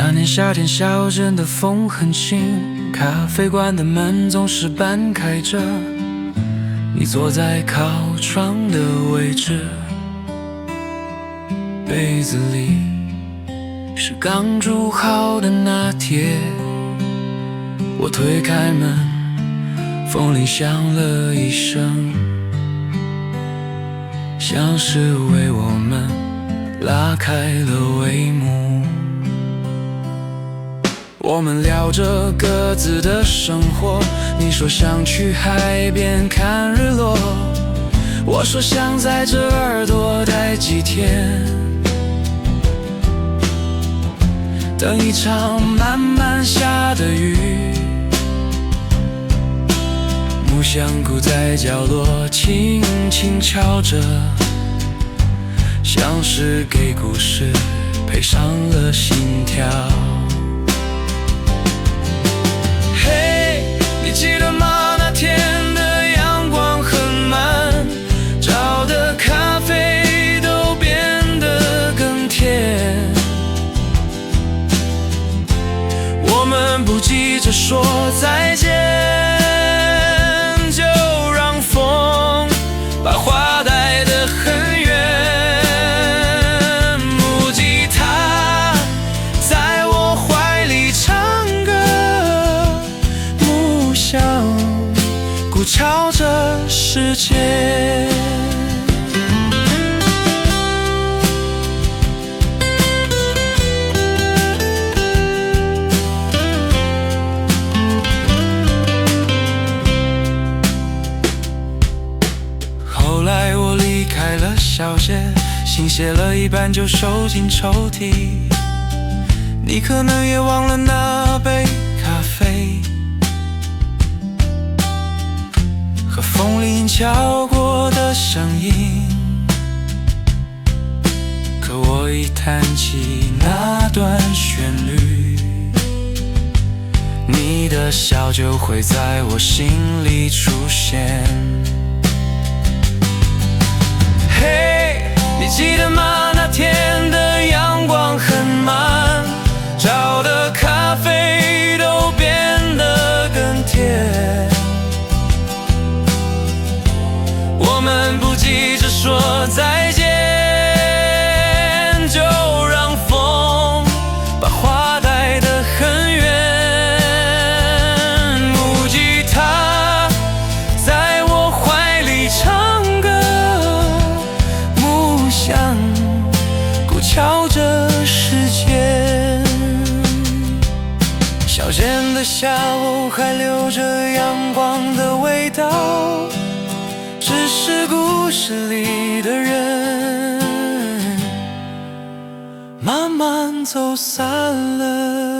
那年夏天，小镇的风很轻，咖啡馆的门总是半开着。你坐在靠窗的位置，杯子里是刚煮好的拿铁。我推开门，风铃响了一声，像是为我们拉开了帷幕。我们聊着各自的生活，你说想去海边看日落，我说想在这儿多待几天，等一场慢慢下的雨。木香鼓在角落轻轻敲着，像是给故事配上了心跳。嘿，你记得吗？那天的阳光很满，照的咖啡都变得更甜。我们不急着说再见，就让风把花带得很远。木吉他在我怀里唱歌，木香鼓敲着世界。后来我离开了小街，信写了一半就收进抽屉。你可能也忘了那杯咖啡和风铃敲过的声音，可我一弹起那段旋律，你的笑就会在我心里出现。嘿，你记得吗？那天的阳光很满，照的咖啡都变得更甜。我们不急着说再见，就让风把花带得很远。木吉他在我怀里唱歌，木香鼓敲着时间。小间的下午还留着阳光的味道，只是故事里的人慢慢走散了。